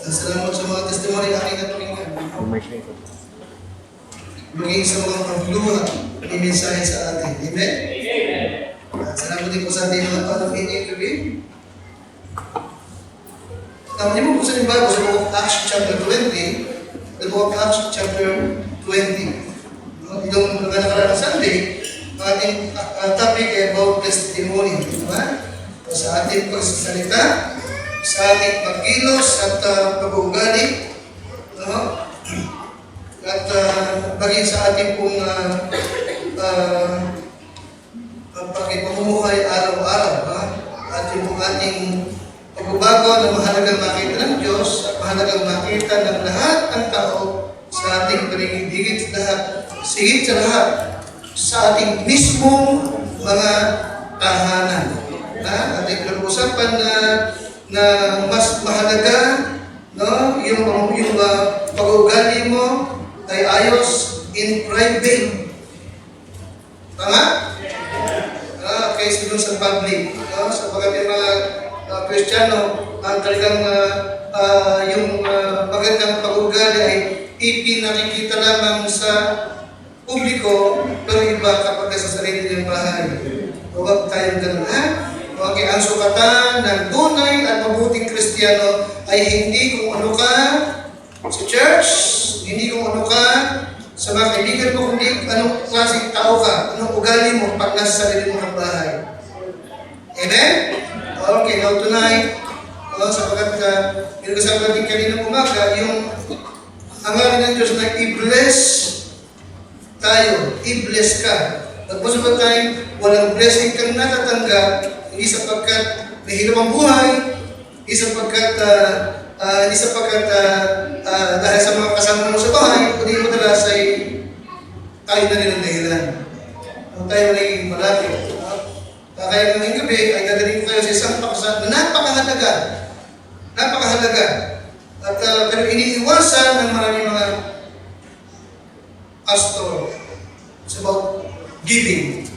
Salamat sa mga testimony na aking natulingan. Maging sa mga pagluha ni mensahe sa atin. Amen? Salamat din po sa ating mga panakinig today. Tama niyo po sa Bible sa Book of Acts chapter 20, the Book of Acts chapter 20. Itong nakaraan Sunday, ating topic ay about testimony. Diba? Sa ating pagsasalita sa ating pagkilos at pag-uugali, no? At maging sa ating pong pagpamumuhay araw-araw. At yung pong ating pagbabago na mahalagang makita ng Diyos at mahalagang makita ng lahat ng tao sa ating paligid, sigit sa lahat, sa ating mismong mga tahanan. Ating pinag-usapan na mas mahalaga, no, yung pag-uugali mo ay ayos in private. Tama? Kaysa dun sa public. No? Sapagkat yung mga Kristiyano, ang talagang yung magandang pag-uugali ay ipinakikita lamang sa publiko, pero iba kapag sa sarili ng bahay. Huwag tayong ganun, ha? Okay, ang sukatan ng tunay at mabuting Kristiyano ay hindi kung ano ka sa church, hindi kung ano ka sa mga kaibigan mo, kundi anong klaseng tao ka, anong ugali mo pag nasa sarili mo ng bahay. Amen? Okay, now tonight, sapagkat pinag-usapan natin kanina umaga, yung hangarin ng Diyos na i-bless tayo, i-bless ka. At most of the time, walang blessing kang natatanggap, hindi sapagkat mahirap ang buhay, hindi sapagkat dahil sa mga kasama mo sa bahay, kundi madalas ay tayo na rin ang dahilan. Tayo naging malapit. Kaya ngayong gabi ay dadaling ko kayo sa isang paksa na napakahalaga. Napakahalaga. At pero iniiwasan ng maraming mga pastor. It's about giving.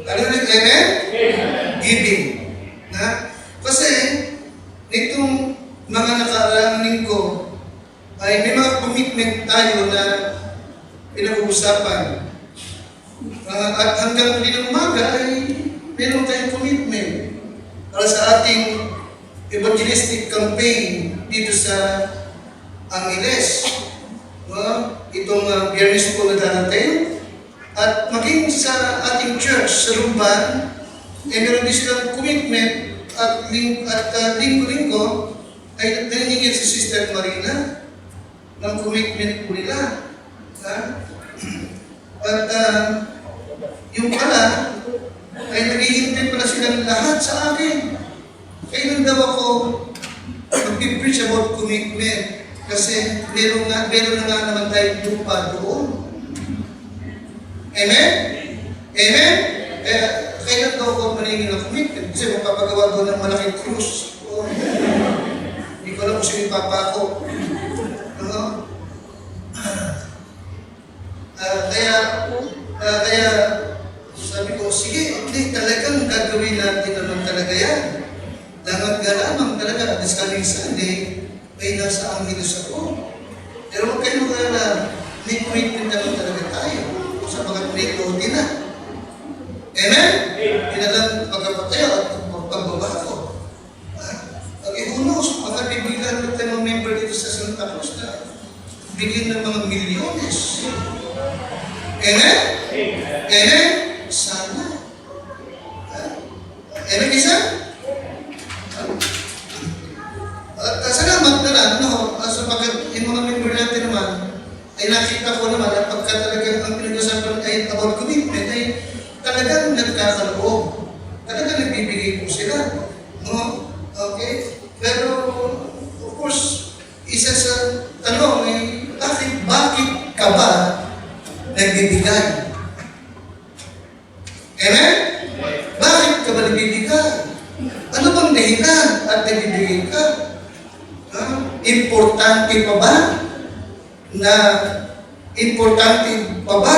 Ano rin, amen? Giving. Kasi, itong mga nakaraang linggo ay may mga commitment tayo na pinag-uusapan. At hanggang muli ng umaga ay meron tayong commitment para sa ating evangelistic campaign dito sa Angeles. Itong Biyernes po na darating. At maging sa ating church sa Rumban, meron din silang commitment at linggo-linggo ay naninigil si Sister Marina ng commitment po nila. At yung pala ay naghihintay pala silang lahat sa akin. Kailan daw ako mag-preach about commitment kasi meron na nga naman tayong lupa doon. Amen? Amen? Kailan daw ako maningin ng commitment? Kasi magpapagawa doon ng malaking krus. Hindi ko alam kung sino yung papa ko. Kaya sabi ko, sige, hindi, talagang gagawin natin naman talaga yan. Dapat nga lamang talaga, this coming Sunday, ay nasa Angeles ako. Pero huwag kayo magkala, may commitment naman talaga tayo sa mga commitment na. Amen? Pinalang pagkapatayo at pagbabago. Who knows, baka bibigyan natin tayo ng member dito sa Santa Cruz na bigyan ng mga milyones. Amen? Amen? Sana. Amen, isa? Salamat na lang, no? Sapagkat yung mga member natin naman, ay nakita ko naman at pagka talagang ang pinag-usapan ay about commitment, ay talagang nagkakaloob. Talagang nagbibigay po sila. No? Okay? Pero, of course, isa sa tanong ay, bakit ka ba nagbibigay? Amen? Bakit ka ba nagbibigay? Ano bang dahilan at nagbibigay ka? Importante pa ba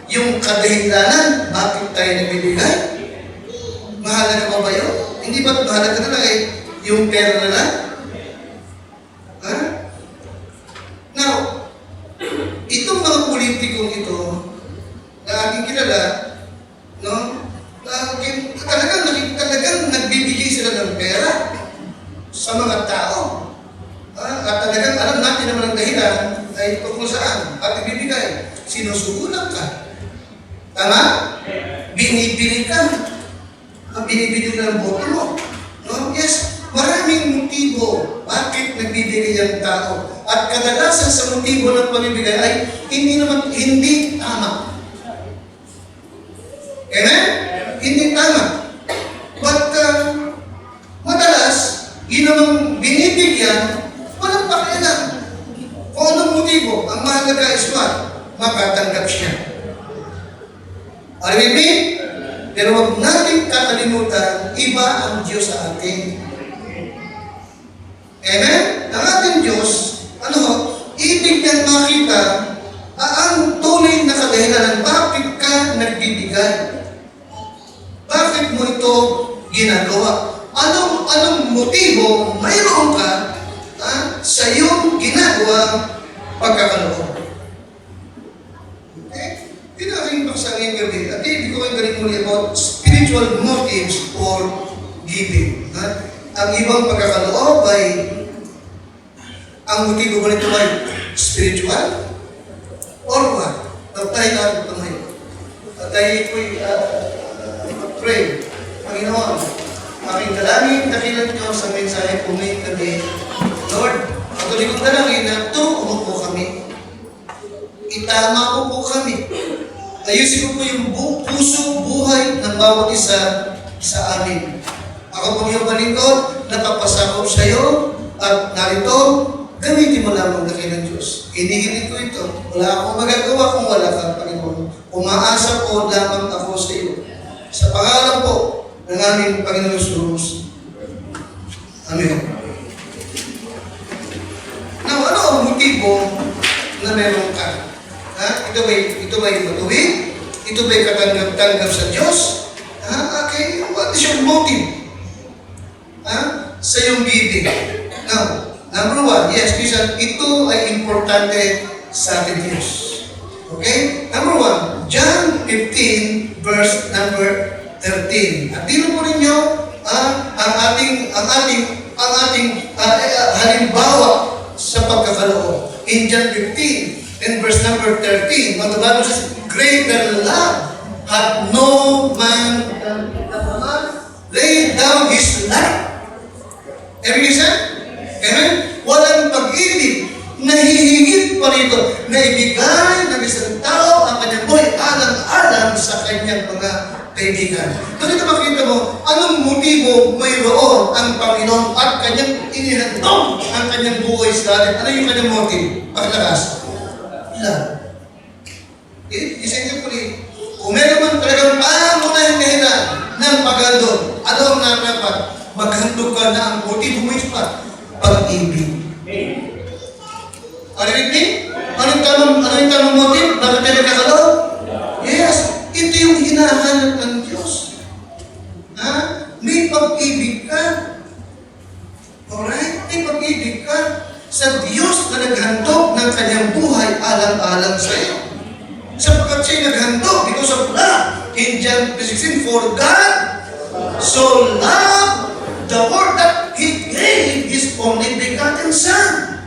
yung kadahilanan bakit tayo nagbibigay? Mahalaga pa ba yun? Hindi ba mahalaga na lang yung pera na lang? Now, itong mga politikong ito na ating kilala, no? Talagang nagbibigay sila ng pera sa mga tao. At talagang alam natin naman ang dahilan ay kung saan at ibibigay. Sinusugulan ka. Tama? Binibili ka. Binibili na ng boto mo. No? Yes, maraming motibo bakit nagbibigay ang tao. At kadalasan sa motibo ng pamibigay ay hindi tama. Amen? Hindi tama. But madalas, ginamang binibigyan, walang pakialam. Kung anong motibo, ang mahalaga is what? Makatanggap siya. Are you with me? Pero huwag natin kakalimutan, iba ang Diyos sa atin. Amen? Ang ating Diyos, ibig niyang makita ang tunay na kadahilanan. Bakit ka nagbibigay? Bakit mo ito ginagawa? Anong motibo mayroon ka sa iyong ginagawa pagkakaloob? Okay? Yun ang aking paksa ngayong gabi. At hindi ko kayo galing muli about spiritual motives for giving. Ang ibang pagkakaloob ay ang motibo ba nito ay spiritual? Or what? Tayo natin ito ngayon. Tayo po'y pray. Panginoon, aking dalangin, dakilan niyo sa mensahe po ngayon kami. Lord, patuloy kong dalangin na turuan mo po kami. Itama mo po kami. Ayusin ko po yung puso, buhay ng bawat isa sa amin. Ako po yung palingkod, napapasakop sa iyo, at narito, gamitin mo lamang dakilan Diyos. Hinihiling ko ito. Wala akong magagawa kung wala kang Panginoon. Umaasa po lamang ako sa iyo. Sa pangalan po ng aming Panginoon Jesus. Amen. Now, ano ang motibo na meron ka? Ito ba'y matuwid? Ito ba'y katanggap-tanggap sa Diyos? Okay, what is your motive? Sa iyong giving. Now, number one, yes, ito ay importante sa ating Diyos. Okay? Number one, John 15, verse number 13. At dino po ninyo ang ating halimbawa sa pagkakaloob. In John 15, in verse number 13, when the Bible says, greater love hath no man than lay down his life. Every said? Amen? Walang pag-ibig na hihigit pa rito na ibigay ng isang tao ang kanyang buhay alang-alang sa kanyang mga kaibigan. Ganito makita mo, anong motibo mayroon ang Panginoon at kanyang inihandog ang kanyang buhay sa atin. Ano yung kanyang motive? Paglakas. Love. Isang niyo po kung meron man talagang pangunahing dahilan ng paghandog, ano ang narapat? Maghandog ka na ang motibo mo is pag-ibig. Are you with me? Ano yung tamang motive? Bakit tayo nagkakaloob? Yes, ito yung hinahanap ng Diyos. May pag-ibig ka. Alright? May pag-ibig ka sa Diyos na naghandog ng kanyang buhay alang-alang sa iyo. Sapagkat siya'y naghandog because of love. In John 16, for God so loved the world that He gave His only begotten Son.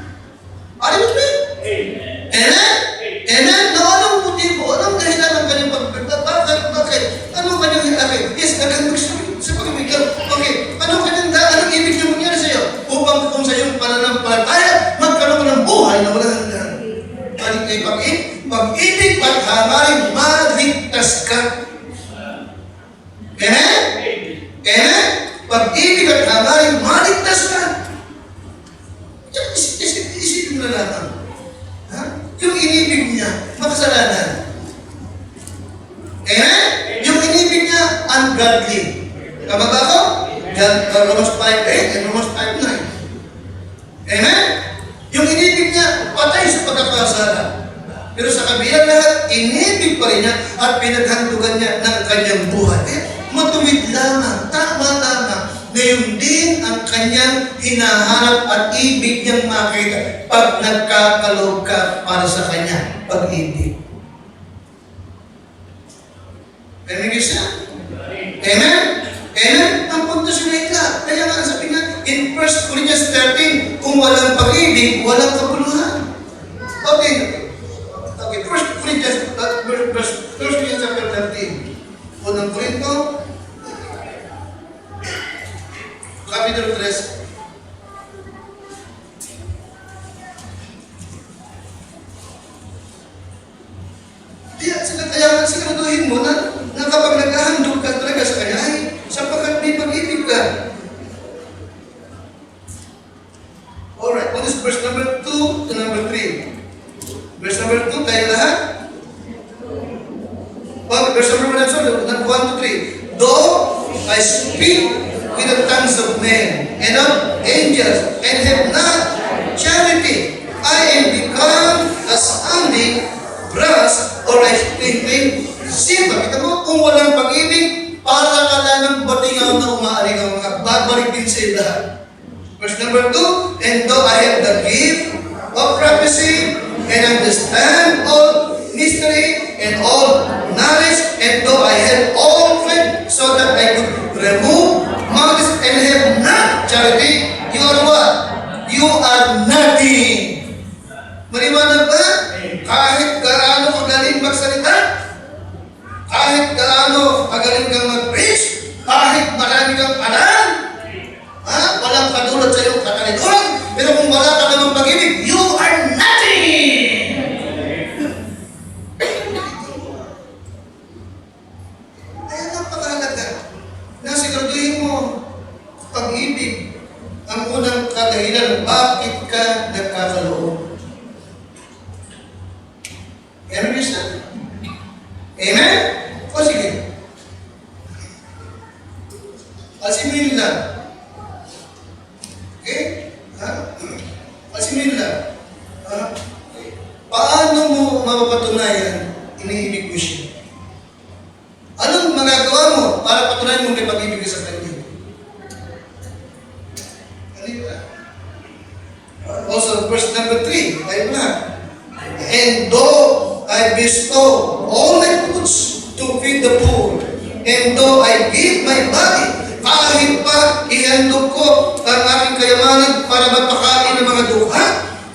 Are you with me? Amen. Amen? Amen? No, anong motibo? Anong dahilan ng kanyang pagpagpagpag? Bakit? Anong kanyang hinapin? Yes, naghandog sa pag-ibigyan. Okay, anong ibig niya mangyari sa iyo? Upang kung sa iyong pananampalataya, magkaroon ng buhay na walang hanggan. Balik kay pag-ibig, paghangarin, maligtas ka. Amen? Amen? Pag-ibig at hangarin, maligtas ka. Isipin mo na lang. Yung inibig niya, makasalanan. Amen? Yung inibig niya, ungodly. Tama ba ako? Romans 5:8 and Romans 5:9. Amen? Yung inibig niya, patay sa pagkakasala. Pero sa kabilang lahat, inibig pa rin niya at pinaghandugan niya ng kanyang buhay. Matuwid lamang, tama-tama, na yun din ang kanyang hinahanap at ibig niyang makita pag nagkakaloob ka para sa kanya, pag-ibig. Amen siya? Amen? Amen? Ang punto siya ika. Kaya nga sabi nga, in 1 Corinthians 13, kung walang pag-ibig, walang kabuluhan. Okay. 1 Corinthians chapter 13. Unang Korinto, Chapter sa verse number 2 to number 3. Verse number 2, tayo lahat. Verse number 1, sorry, 1 to 3. Though I speak with the tongues of men and of angels and have not charity, I am become a sounding brass or a twinkling cymbal. Kita mo, kung walang pag-ibig, para ka lang ng batingaw na umaaring ang mga babalik din sa lahat. Verse number 2, and though I have the gift of prophecy and understand all mystery and all knowledge, and though I have all faith so that I could remove mountains and have not charity, you are what? You are nothing. Maliwanag ba? Kahit gaano kagaling magsalita, kahit gaano kagaling kang mag-preach, kahit marami kang alam, walang kadulot sa iyong katalikuran, pero kung wala ka namang pag-ibig, you are nothing! Kaya napakahalaga na siguraduhin mo pag-ibig ang unang kadahilan bakit ka nagkakaloob. Amen, Krista? Amen? O sige. Alsimin lang. Okay? Alsimin lang. Paano mo mapapatunayan iniibig mo siya? Anong magagawa mo para patunayan mo may pag-ibig ka sa kanya? Ano yun? Also, verse number 3, tayo na. And though I bestow all my goods to feed the poor, and though I give my body, kahit pa ihandog ko ang aking kayamanan para mapakain ng mga dukha,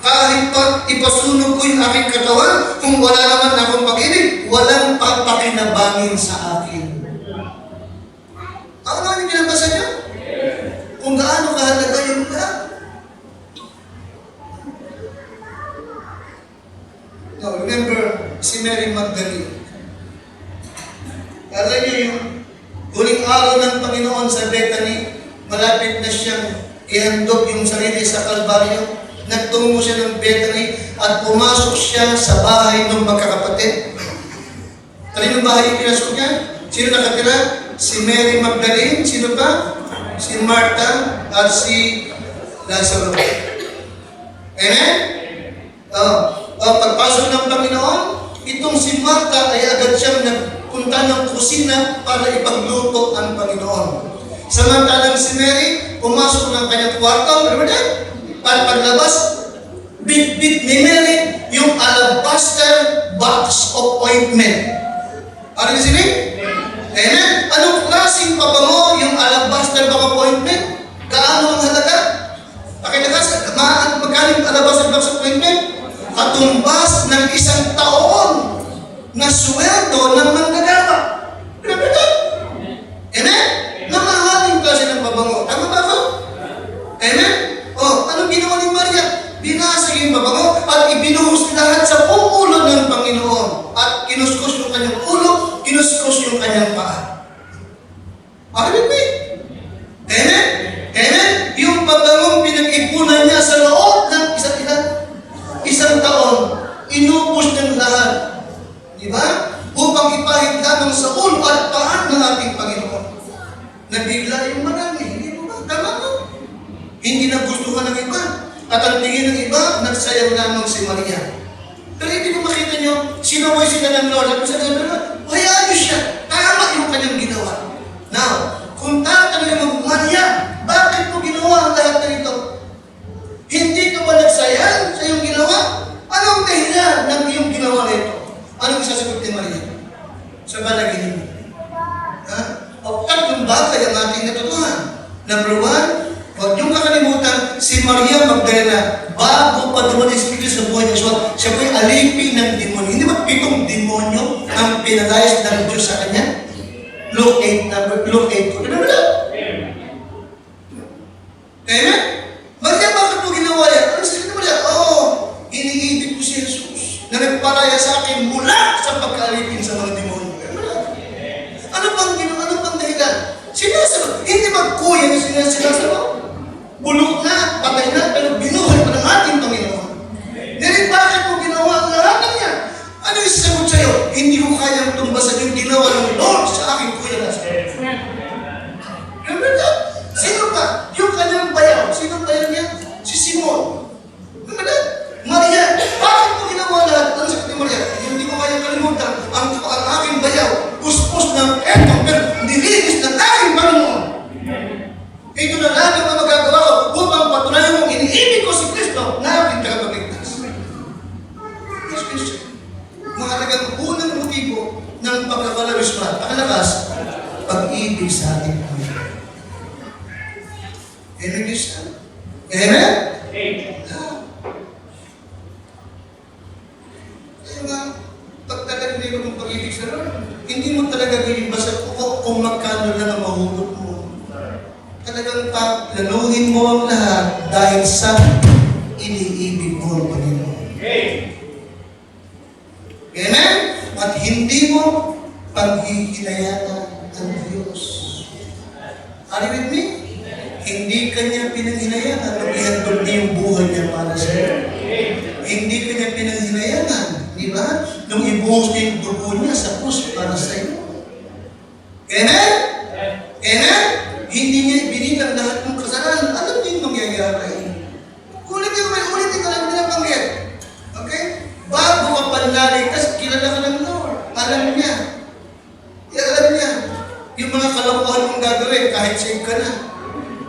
kahit pa ipasunog ko yung aking katawan, kung wala naman akong pag-ibig, walang papakinabangin sa akin. Ako naman yung binabasa niyo? Kung gaano kahalaga yung lahat. Now, remember, si Mary Magdalene. Alam niyo yung huling araw ng Panginoon sa Bethany, malapit na siyang ihandog yung sarili sa Kalbaryo. Nagtungo siya ng Bethany at pumasok siya sa bahay ng magkakapatid. Kaninong bahay yung pinasok niya? Sino nakatira? Si Mary Magdalene. Sino pa? Si Martha at si Lazaro. Amen? Pagpasok ng Panginoon, itong si Martha ay agad siyang nagpunta ng kusina para ipagluto ang Panginoon. Samantalang si Mary, pumasok ng kanyang kwarto, paglabas, bit-bit ni Mary yung alabaster box of ointment. Ano yung sini? Amen? Anong klaseng pabango yung alabaster box of ointment? Gaano ang halaga? Pakinagas, magkano yung alabaster box of ointment? Katumbas ng 1 taon na sweldo ng manggagawa. Pinapitan. Amen? Namahaling klase ng pabango. Tama ba ako? Amen? Anong ginawa ni Maria? Binasag yung pabango at ibinuhos lahat sa ulo ng Panginoon. At kinuskos yung kanyang ulo, kinuskos yung kanyang paa. Amen? Amen? Amen? Yung pabangong pinag-ipunan niya sa loob ng isang taon, inubos ng lahat. Di ba? Upang ipahid lamang sa ulo at paan ng ating Panginoon. Nabigla yung marami. Hindi mo ba? Tama mo? Hindi nagustuhan ng iba. At ang tingin ng iba, nagsayaw lamang si Maria. Pero hindi ko makita nyo, sinaway sila ng Lord. At sabi nila, hayaan nyo siya. Tama yung kanyang ginawa. Now, kung tatanungin mo, Maria, bakit mo ginawa ang lahat na ito? Hindi ka ba nagsayang sa iyong ginawa? Anong dahilan ng iyong ginawa nito? Anong isasagot ni Maria? Sa panaginip mo. Tatlong bagay ang ating natutuhan. Number 1, huwag niyong kakalimutan, si Maria Magdalena, bago pa dumating si Kristo sa buhay niya, siya po'y alipin ng demonyo. Hindi ba 7 demonyo ang pinalayas ng Diyos sa kanya? Luke 8. Ano ba? Amen? Maria, bakit mo ginawa yan? Ano sabi mo yan? Iniibig ko si Jesus na nagpalaya sa akin mula sa pagkaalipin sa mga demonyo. Ano pang dahilan? Sinasagot. Hindi ba kuya na sinasagot? Bulok na, patay na, pero binuhay pa ng ating Amen? Amen. Kaya nga, pag talagang hindi mo pag-ibig sa Lord, hindi mo talaga gawin basta kung magkano lang ang mahugot mo. Talagang paglanuhin mo ang lahat dahil sa iniibig mo ang Panginoon. Amen? At hindi mo paghihinayaan ang Diyos. Are you with me? Hindi kanya pinanghinayaan nung ihandog niya yung buhay niya para sa iyo. Hindi kanya pinanghinayaan, di ba? Nung ibuhos niya yung dugo niya sa krus para sa iyo. Amen? Amen? Hindi niya binilang lahat ng kasalanan. Alam niyo yung mangyayari. Ulitin ko lang binabanggit. Okay? Bago ka panlaligtas, kilala ka ng Lord. Alam niya. Alam niya. Yung mga kalokohan mong gagawin, kahit save ka na.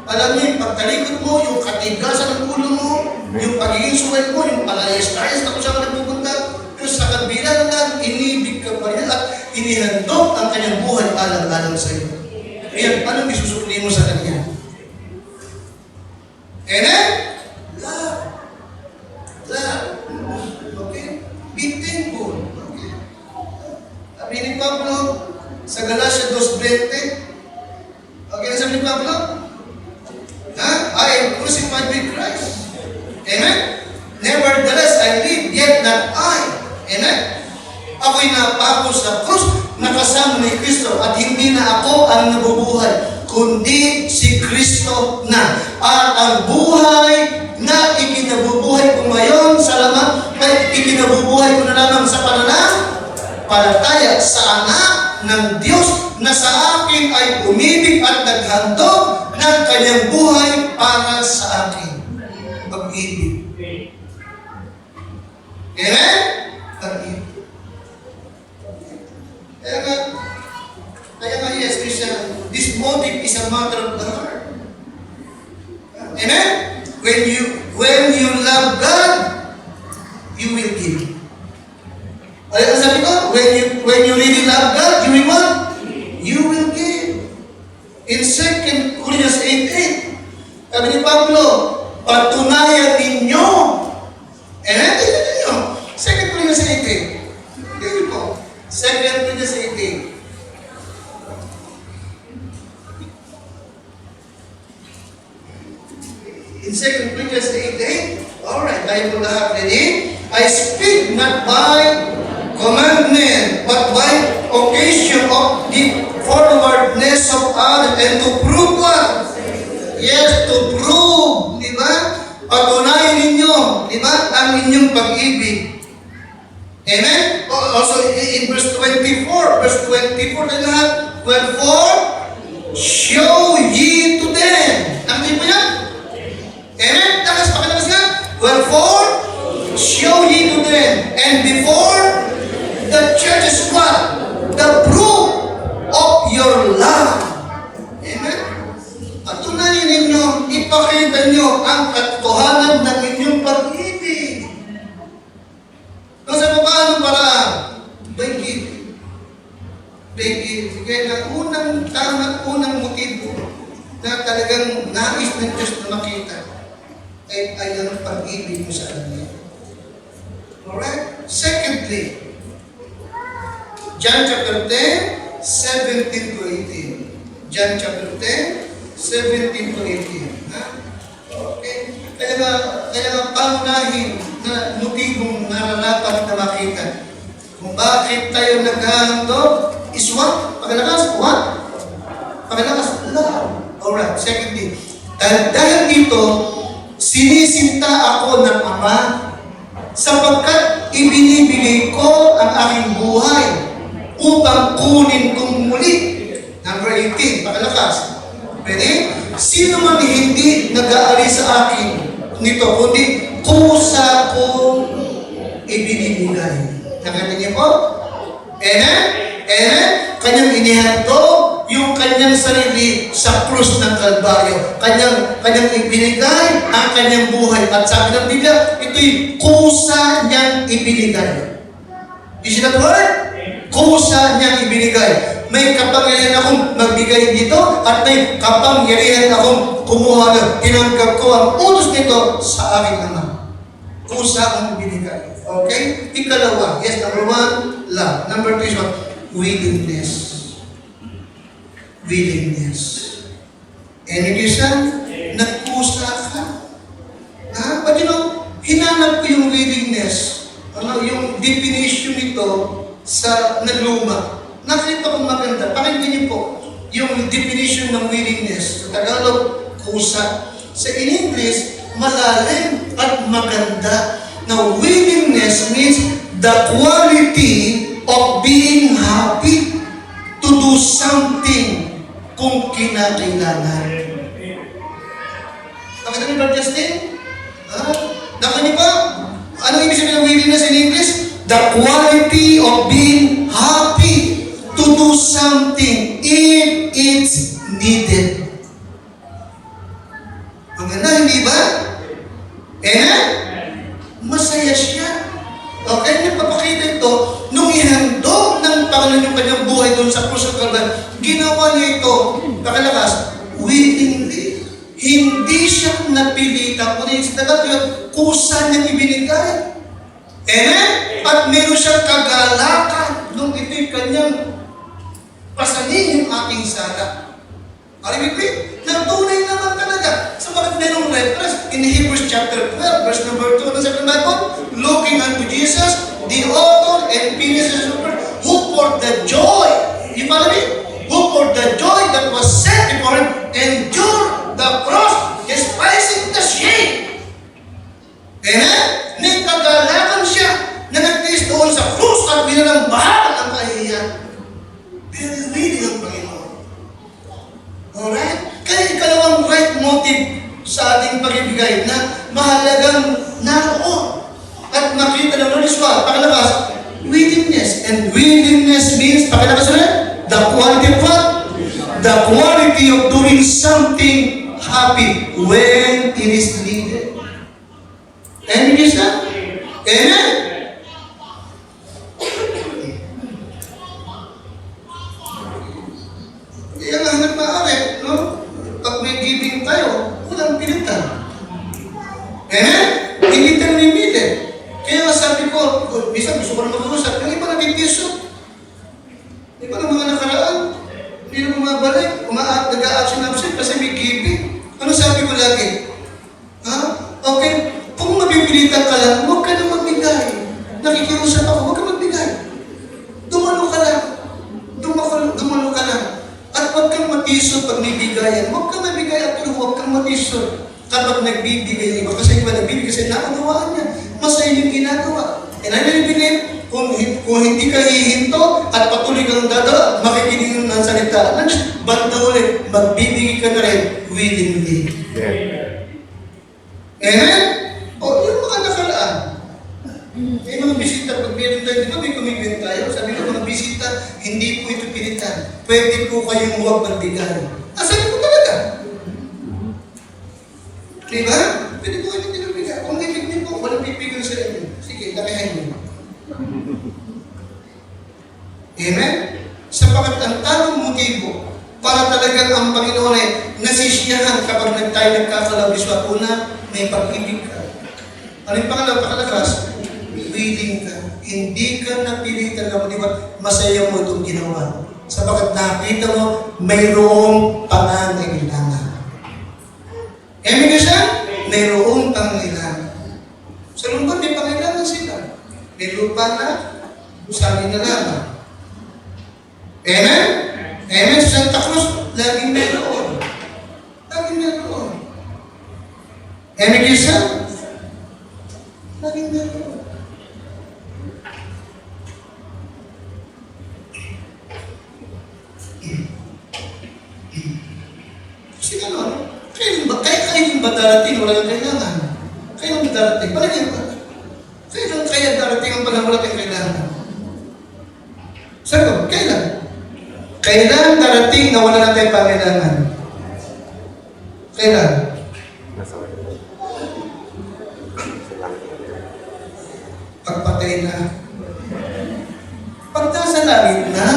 Alam niya, yung pagtalikod mo, yung katigasan ng ulo mo, yung pagiging suwel mo, yung palayas-layas na kung saan ka nagpupunta, yung sa kabila na lang, inibig ka pa rin at inihandog ang kanyang buhay alang-alang sa iyo. Kaya, anong isusukli mo sa kanya? Amen? Love. Love. Okay? Be thankful. Okay? Sabi ni Pablo, sa Galatia 2:20, okay na sabi ni Pablo? I am crucified with Christ. Amen? Nevertheless, I live, yet not I. Amen? Ako'y napako sa krus, nakasama ni Kristo, at hindi na ako ang nabubuhay, kundi si Kristo na. At ang buhay na ikinabubuhay ko ngayon, salamat, ay ikinabubuhay ko na lamang sa pananampalataya sa anak ng Diyos na sa akin ay umibig at naghandog ng kanyang buhay para sa akin. Pag-ibig. Amen? Pag-ibig. Kaya nga, yes, Christian, this motive is a matter of the heart. Amen? When you love God, you will give. Ano yung sabi ko? When you really love God, you will what? You will give. In 2 Corinthians 8:8, sabi ni Pablo, patunayan ninyo. Amen? Tignan ninyo. 2 Corinthians 8:8. Tignan po. 2 Corinthians 8:8. In 2 Corinthians 8:8, alright, tayo po lahat ready? I speak not by commandment, but by occasion of the forwardness of others, and to prove what? Yes, to prove, di ba? Patunayan ninyo, di ba? Ang inyong pag-ibig. Amen? Also in verse 24, tayo lahat, wherefore, show ye to them. Namin po yan? Amen? Pakilakas nga. Wherefore, show ye to them. And before the church is what? The proof of your love. Amen? Patunayan ninyo, ipakita nyo ang katotohanan ng inyong pag-ibig. Kasi paano paraan? By giving. By giving. Kaya unang motibo na talagang nais ng Diyos na makita ay ang pag-ibig mo sa Kanya. Alright? Secondly, John chapter 10, 17 to 18. John chapter 10, 17 to 18. Ha? Okay? Kaya nga pangunahin na motibong nararapat na makita. Kung bakit tayo naghahandog is what? Pakilakas? What? Pakilakas? Love. Alright. Secondly, dahil dito, sinisinta ako ng Ama sapagkat ibinibigay ko ang aking buhay upang kunin kong muli. Number 18, pakalakas. Pwede? Sino man hindi nag-aari sa akin nito, kundi kusa kong ibinibigay. Nakita niyo po? Amen? Amen? Kanyang inihandog yung kanyang sarili sa krus ng Kalbaryo. Kanyang ibinigay ang kanyang buhay. At sabi ng Biblia, ito'y kusa niyang ibinigay. You see that word? Kusa niyang ibinigay. May kapangyarihan akong magbigay dito at may kapangyarihan akong kumuha na tinanggap ko ang utos nito sa aking Ama. Kusa ang binigay. Okay? Ikalawa, yes, number one, love. Number two is what? Willingness. Willingness. And it is nagkusa ka. Ha? But you know, hinanap ko yung willingness. Ano, yung definition nito sa naluma. Nakita ko maganda. Pakinggan niyo po yung definition ng willingness. Sa Tagalog, kusa. Sa in English, malalim at maganda. Now, willingness means the quality of being happy to do something kung kinakailangan. Nakita niyo ba, Justin? Nakita niyo ba? Ano ibig sabihin ng willingness in English? The quality of being happy to do something if it's needed. Maganda, hindi ba? Masaya siya. Okay, nagpapakita ito, nung ihandog ng Panginoon yung kanyang buhay doon sa krus ng Kalbaryo, ginawa niya ito, pakalakas, willingly. Hindi siya napilitan, kundi sa Tagalog, kusa niyang ibinigay. At meron siyang kagalakan nung ito'y kanyang pasanin yung aking sala. Alibigwi, natunay naman talaga. So bakit merong reference in Hebrews chapter 12, verse number 2, ano sabi ng Bible? Looking unto Jesus, the author and finisher of faith, who for the joy, you follow me? Who for the joy that was set before him, endured the cross, despising the shame. May kagalakan siya na nagtiis doon sa krus at binalambahan ang kahihiyan. Very willing ang Panginoon. Alright? Kaya ikalawang right motive sa ating pag-ibigay na mahalagang naroon at makita ng visual, pakalabas, willingness. And willingness means, pakalabas ulit, the quality of what? The quality of doing something happy when it is needed. And it is that? Amen? Kaya nga hanggang maaari, no? Pag may giving tayo, walang pilitan. Hindi tayo nimilit. Kaya nga sabi ko, minsan gusto ko na mag-uusap, yung iba nagtitisok. Iba ng mga nakaraan, hindi na bumabalik, nag-a-action-absent kasi may giving. Ano sabi ko lagi? Okay, kung mapipilitan ka lang, huwag ka na magbigay. Nakikiusap ako, huwag ka magbigay. Dumalo ka lang. Dumalo ka lang. At huwag kang matisod pag nabigayan. Huwag kang mabigay at huwag kang matisod kapag nagbibigay iba. Kasi iba nagbibigay kasi naunawaan niya. Masaya yung ginagawa. And I really believe, kung hindi ka hihinto at patuloy kang dada, makikinig ng salita. Banda ulit, magbibigay ka na rin willingly. Amen? Yung mga nakalaan. May mga bisita, pag meron tayo, di ba may kumibin tayo? Sabi ko, mga bisita, hindi po ito pilitan. Pwede po kayong huwag magbigay. Sabi ko talaga. Diba? Pwede po kayo tinubigay. Kung ibig po, walang pipigil sa inyo. Sige, lakihan nyo. Amen? Sapagat ang tanong motibo para talagang ang Panginoon ay nasisiyahan kapag tayo nagkakalabiswa. Una, may pag-ibig ka. Ano yung pangalawa, pakalakas? Willing ka. Hindi ka napilitan na di ba masaya mo itong ginawa. Sapagat nakita mo, mayroong pangangailangan. Amen ka siya? Mayroong pangangailangan. Sa lungkot, may pangailangan sila. May lupa na, usali na lamang. Amen? Amen? Sa Santa Cruz, laging meron. Laging meron. Amen ka siya? Laging meron. Kasi ano, kailan ba darating wala yung kailangan? Kailan ba darating? Palagyan ba? Kailan darating ang wala tayong kailangan? Sabi ko, kailan? Kailan darating na wala na tayong pangailangan? Kailan? Pagpatay na. Pag nasa langit na.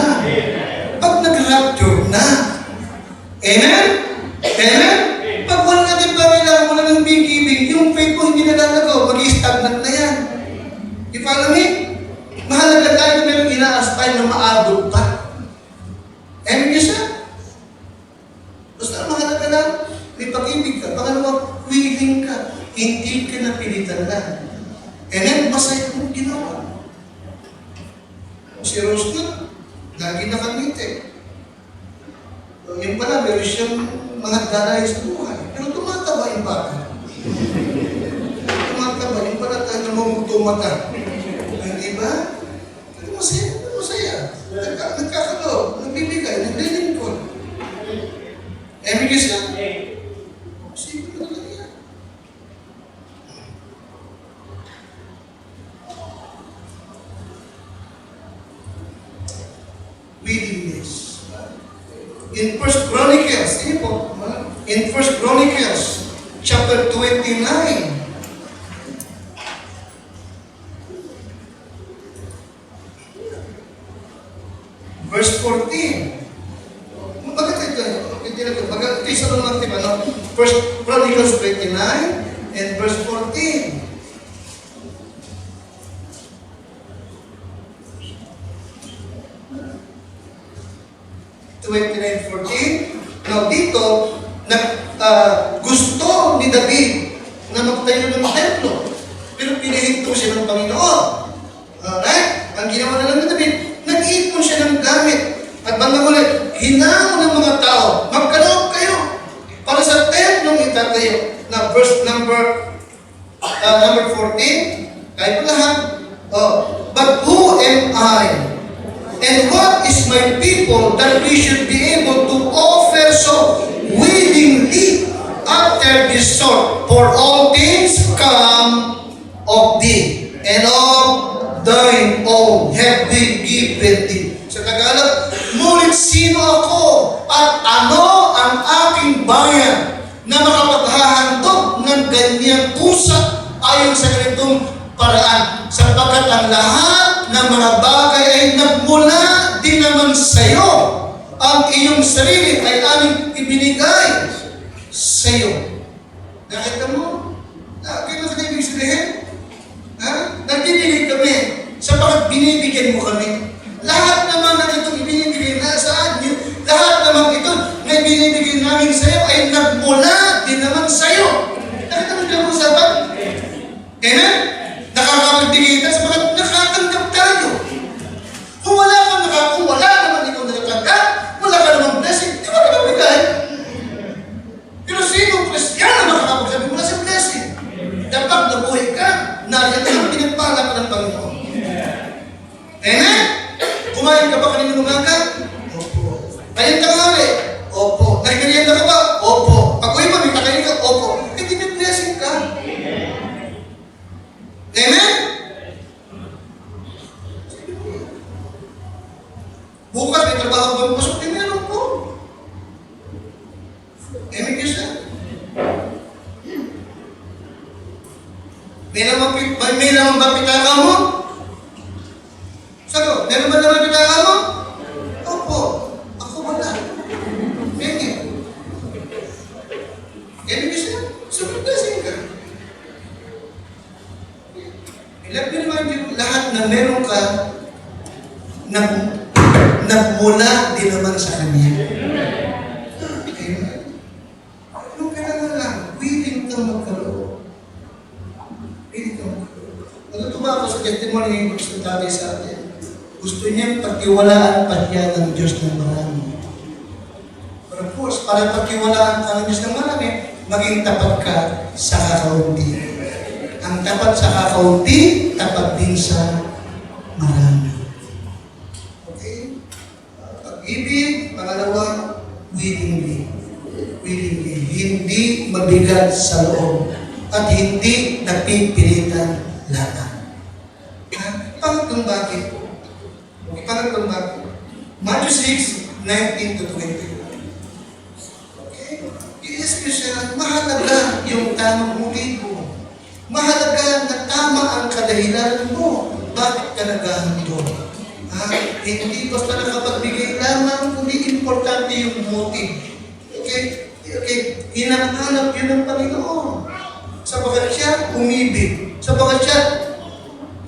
Pag Amen? Amen? Pag wala natin Panginoon, wala ng big-giving, yung faith mo hindi nalalago, mag-i-stagnant na yan. You follow me? Mahalaga tayo na mayroong ina-aspire na maabot pa. Amen niyo siya? Basta mahalaga lang, may pag-ibig ka. Pangalawa, willing ka. Hindi ka napilitan lang. Amen? Masaya mong ginawa. Si Rose na, lagi nakangiti. Yung pala, meron siyang mga dalay sa buhay. Pero tumataba yung bata. Tumataba, yung pala tayo namang tumata. Hindi ba? Pero masaya. Nagkakaloob, nagbibigay, naglilingkod. Emigis na? Sige na lang yan. Willingness. In 1 Chronicles, in 1 Chronicles, chapter 29, verse 14. Ito isa lang natin, 1 Chronicles 29 and verse 14. Now dito, gusto ni David na magtayo ng templo. Pero pinahinto siya ng Panginoon. Alright? Ang ginawa na lang ni David, nag-iipon siya ng gamit. At bandang ulit, hinamon ng mga tao, magkaloob kayo para sa templong itatayo. Na verse number 14, kahit pa lahat, but who am I? And what is my people that we should be able to offer so willingly after this sort? For all things come of thee, and of thine own have we given thee. Sa Tagalog, ngunit sino ako at ano ang aking bayan na makapaghahandog ng ganyang pusa ayon sa ganitong paraan? Sapagkat ang lahat ng mga bagay ay nagmula din naman sa iyo. Ang iyong sarili ay aming ibinigay sa iyo. Nakita mo? Kailan ka ibig sabihin? Nagbibigay kami sapagkat binibigyan mo kami. Lahat naman na itong ibinibigay na sa atin, lahat naman ito na ibinibigay namin sa iyo ay nagmula din naman sa iyo. Nakita mo dyan po sabat? Amen? Nakakapagbigay tayo sapagkat nakatanggap tayo. Kung wala naman ikaw nakatanggap, wala ka naman blessing, di ba nakabigay? Pero sino Kristiyano makakapagsabi mo na sa blessing? Dapat nabuhay ka, nariyan ang pinagpala ka ng Panginoon. Amen? Kumain ka ba kanina umaga? Opo. Kayang tanghali? Opo. Nagkarienda ka ba? Opo. Pag-uwi ba, may kakain ka? Opo. Hindi may blessing ka. Amen? Bukas may trabaho ba ang pasok? Meron po. Amen ka siya? May naman ba pitaka mo? Sago, meron ba naman pitaka mo? Opo. Ako wala. Amen. Amen ka siya? Super blessing ka. Let me remind you, lahat na meron ka, nagmula din naman sa Kanya. Amen. Anong kailangan lang? Willing kang magkaroon. Willing kang magkaroon. Natutuwa ako sa testimony ng gusto tatay sa atin. Gusto niyang pagtiwalaan pa niya ng Diyos ng marami. But of course, para pagtiwalaan ka ng Diyos ng marami, maging tapat ka sa kakaunti. Ang tapat sa kakaunti, tapat din sa marami. Okay? Pag-ibig, pangalawa, willingly. Willingly. Hindi mabigat sa loob. At hindi napipilitan lahat. Pangatlong bakit? Pangatlong bakit? Matthew 6, 19 to 20. Okay? I-especially, mahalaga yung tamang motibo. Mahalaga na tama ang kadahilan mo. Bakit ka naghahandog? Hindi basta nakapagbigay lamang, kundi importante yung motive. hinahanap yun ng Panginoon. Sapagat siya umibig. Sapagat siya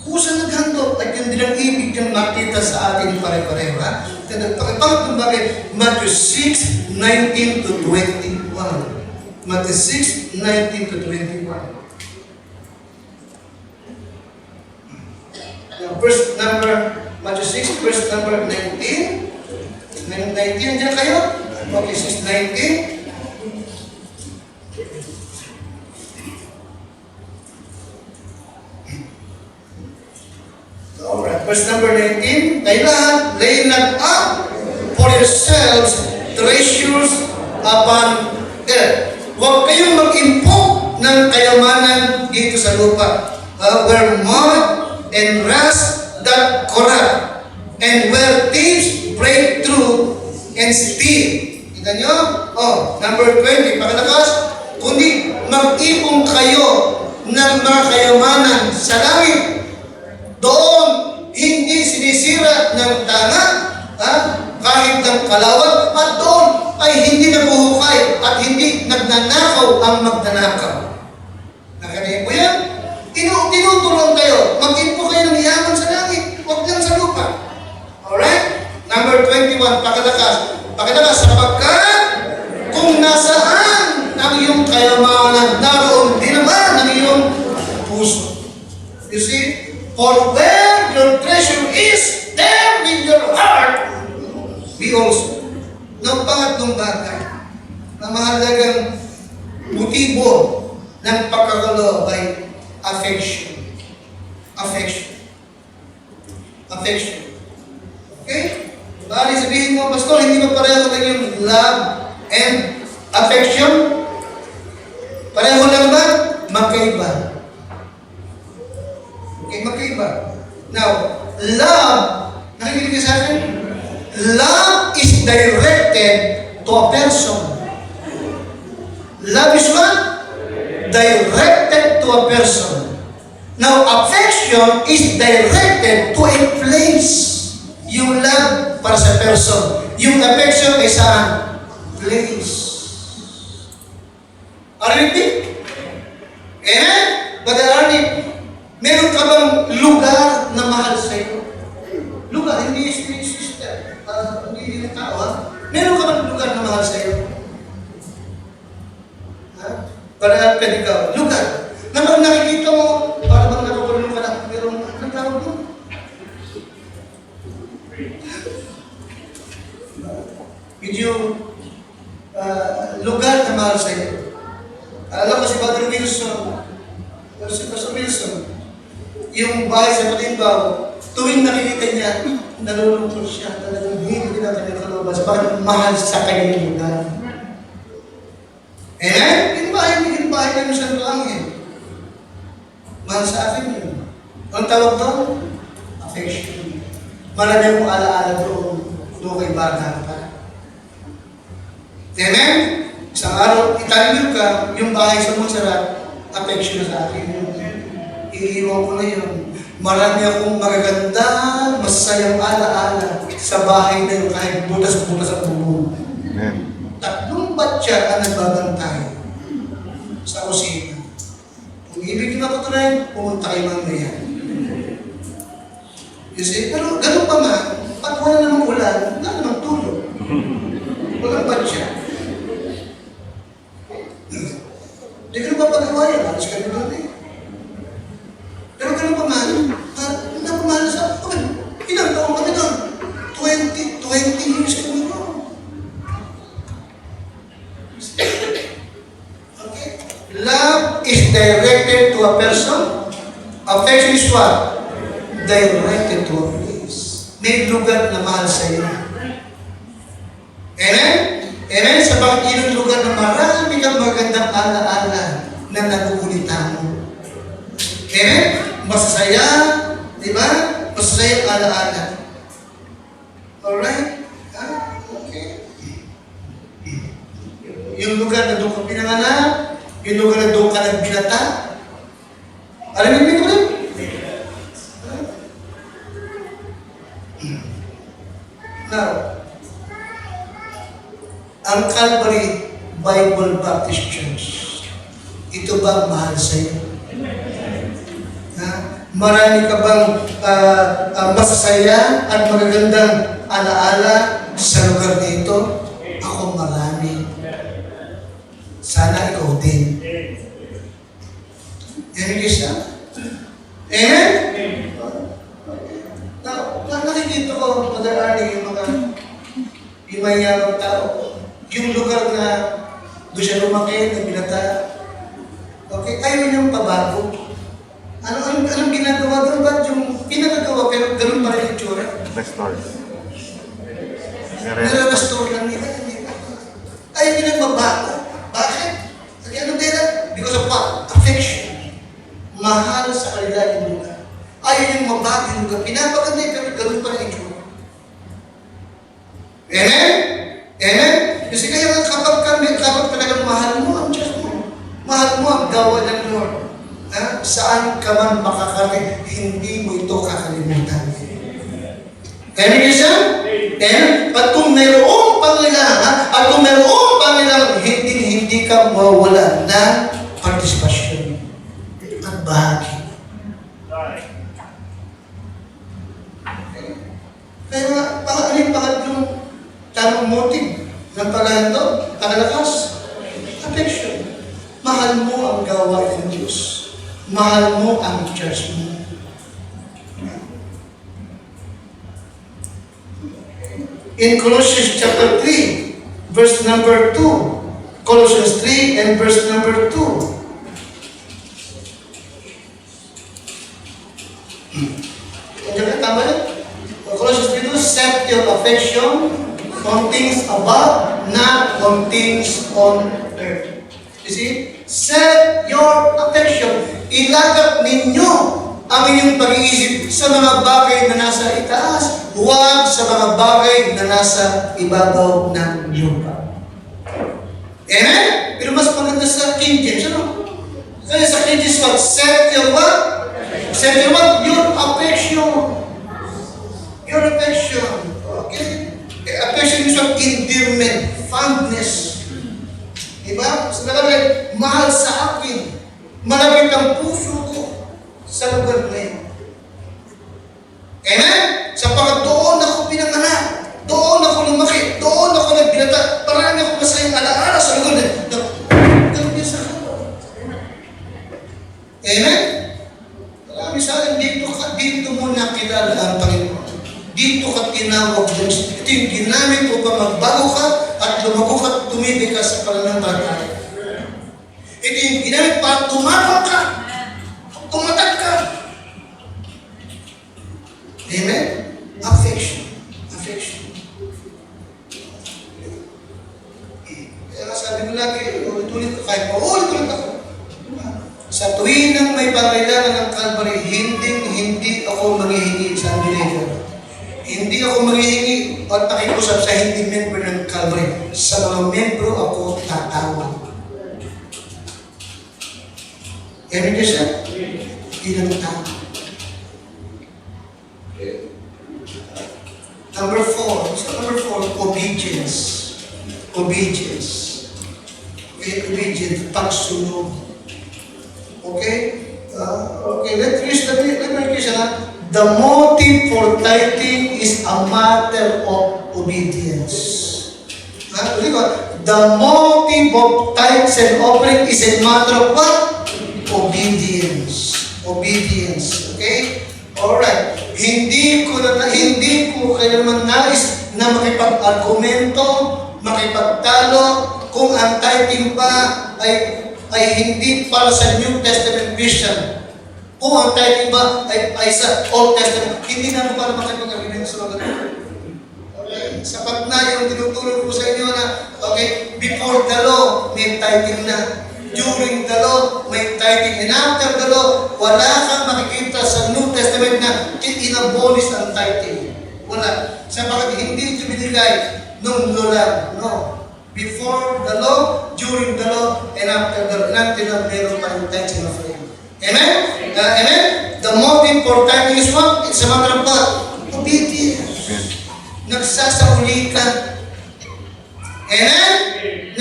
kusa naghandog at yun din ang ibig niyang makita sa atin pare-pareho. Pakipang bakit? Matthew 6:19 to 21. Matthew 6:19 to 21. Now, Matthew 6, verse number 19. 19, dyan kayo? Okay, 6:19. Alright, verse number 19. Kayo lahat, lay not up for yourselves treasures upon earth. Huwag kayong mag-impok ng kayamanan dito sa lupa. Where moth and rust that corrupt, and where thieves break through and steal. Kita nyo? Number 20, pakalakas. Kundi mag-ipong kayo ng mga kayamanan sa langit. Doon, hindi sinisira ng tanga, kahit ng kalawat, at doon ay hindi nabuhukay at hindi nagnanakaw ang magnanakaw. Nakarinig mo yan? Tinuturuan kayo, mag-impo kayo ng yaman sa langit, huwag lang sa lupa. Alright? Number 21, pakalakas, sapagkat kung nasaan ang iyong kayamanan, naroon din naman ang iyong puso. You see? For where your treasure is, there will your heart be also. Ng pangatlong bagay na mahalagang motibo ng pagkakaloob ay affection. Affection. Affection. Okay? Bali sabihin mo, Pastor, hindi ba pareho lang yung love and affection? Pareho lang ba? Magkaiba. Okay, magkaiba. Now, love, nakikinig ka sa akin? Love is directed to a person. Love is what? Directed to a person. Now, affection is directed to a place. Yung love para sa person. Yung affection ay saan? Place. Arinig? Amen? Brother Arnie, meron ka bang lugar na mahal sa'yo? Lugar, hindi sister. Hindi yung tao, ha? Meron ka bang lugar na mahal sa'yo? Ha? Para pwede ka, lugar. Na pag nakikita mo, para bang napakulong ka na, merong nagtawag mo? Medyo lugar na mahal sa'yo. Alam ko si Brother Wilson, si Pastor Wilson, yung bahay sa Patimbaw, tuwing nakikita niya, nalulungkot siya, talagang hindi na kanyang kalubas, bakit mahal sa kanyang lugar. Yung bahay namin sa langit. Mahal sa akin yun. Ang tawag doon? Affection. Marami akong alaala doon kay bata pa. Amen? Isang araw, itanong ka, yung bahay sa Montserrat, affection na sa akin yun. Iiwan ko na yun. Marami akong magaganda, masayang alaala sa bahay na yun kahit butas-butas ang bubong. Amen. 3 batya ang nagbabantay sa kusina. Kung ibig na patunayan, pumunta kayo mamaya. You see? Pero ganun pa man, pag wala namang ulan, wala namang tulog. Walang batya. Hindi ka na papagawa yan, alas ka na doon eh. Pero ganun pa man, napamahal sa ilang taong kami doon? 20 years kami doon. Okay? Love is directed to a person. Affection is what? Directed to a place. May lugar na mahal sa iyo. Amen? Amen? Sa bakit yun lugar na marami kang magandang alaala na nagugulitan mo. Amen? Masasaya, di ba? Masasaya ang alaala. Alright? Okay. Yung lugar na doon ka pinanganak, yung lugar na doon ka nagbinata. Alam mo rin? Now, ang Calvary Bible Baptist Church. Ito ba mahal sa'yo? Ha? Marami ka bang masasaya at magagandang alaala sa lugar dito? Ako marami. Sana ikaw din. Yan yung isa. Amen? Nakikita ko, Mother Arnie, yung mga mayayabang tao. Yung lugar na doon siya lumaki, na binata. Okay, ayaw niyang pabago. Anong ginagawa doon? Ba't yung pinagagawa pero ganun pa rin yung tsura? Restore. Nare-restore lang nila. Ayaw nilang mabago. Bakit? Ano nila? Because of what? Affection. Mahal sa kanila yung lugar. Ayaw niyang mabago yung lugar. Pinapaganda pero ganun pa rin yung tsura. Amen? Amen? Kasi kaya kapag talagang mahal mo ang Diyos mo, mahal mo ang gawa ng Lord, saan ka man makakarating, hindi mo ito kakalimutan. Amen, Christian? Amen? At kung mayroong pangailangan, hindi ka mawala ng partisipasyon at bahagi. Kaya nga, ano yung pangatlong tamang motive ng paghahandog, paglakas? Affection. Mahal mo ang gawa ng Diyos. Mahal mo ang church mo. In Colossians chapter 3, verse number 2. Colossians 3 and verse number 2. Tama yun? Colossians 3, set your affection on things above, not on things on earth. You see? Set your affection. Ilagak ninyo ang inyong pag-iisip sa mga bagay na nasa itaas, huwag sa mga bagay na nasa ibabaw ng lupa. Amen? Pero mas maganda sa King James, ano? Kaya sa King James, what? Set your what? Set your what? Your affection. Your affection. Okay? Affection is what? Endearment, fondness. Diba? Sa nakalagay, mahal sa akin. Malapit ang puso ko sa lugar na yun. Amen? Sapagkat doon ako pinanganak. Doon ako lumaki. Doon ako nagbinata. Parang ako masayang alaala sa lugar na yun. Ganun din sa kapwa. Amen? Marami sa akin, dito mo nakilala ang Panginoon. Dito ka tinawag ng ito yung ginamit upang magbago ka at lumago ka at tumibig ka sa pananampalataya. Ito yung ginamit para tumawag ka, tumatag ka. Amen? Affection. Affection. Kaya sabi ko lagi, ulit-ulit ko, kahit paulit-ulit ako. Sa tuwing nang may pangailangan ng Calvary, hindi ako manghihingi sa unbeliever. Hindi ako manghihingi at nakikusap sa hindi member ng Calvary. Sa mga membro ako tatawag. Amen niyo siya? Ilang tao. Number 4, obedience. Obedience. Okay, obedience, pagsunod. Okay? Let me siya. The motive for tithing is a matter of obedience. The motive of tithes and offering is a matter of what? Obedience. Obedience. Okay? Alright. Hindi ko kailanman nais na makipag-argumento, makipagtalo, kung ang tithing pa ay hindi para sa New Testament Christian. Kung ang tithing ba ay sa Old Testament, hindi na para makipag-argumento sa mga okay? Sapat na yung tinutulong ko sa inyo na, okay, before the law, may tithing na. During the law, may tithing. And after the law, wala kang makikita sa New Testament na inabolish ang tithing. Wala. Sapagat hindi ito binigay nung law lang. No. Before the law, during the law, and after the law. And until na meron pa yung tithing of faith. Amen? Amen? The motive for tithing is what? It's a matter of what? Obedience. Nagsasauli ka. Amen?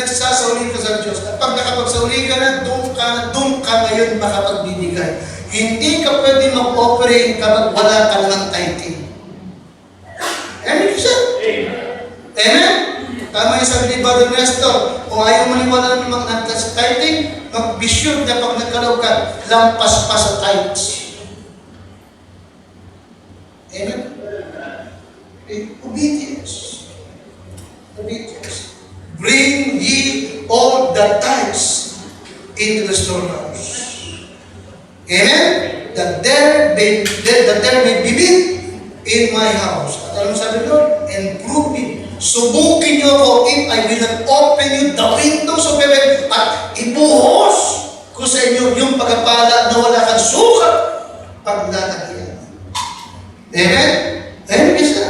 nagsasauli ka sa Diyos. At pag nakapagsauli ka na, doon ka ngayon makapagbibigay. Hindi ka pwede mag-operate kapag wala ka ng tithing. Amen siya? Amen? Tama yung sabi ni Brother Nestor, kung ayaw maniwala ng mga tithing, mag-be sure na pag nagkalaw ka, lampas pa sa tithes. Amen? Obedience. Obedience. Bring ye all the tithes into the storehouse. Amen? That there may be meat in my house. At anong sabi doon? And prove me. Subukin niyo ako if I will not open you the windows of heaven at ibuhos ko sa inyo yung pagpapala na wala kang sukat paglalagyan. Amen? Amen kasi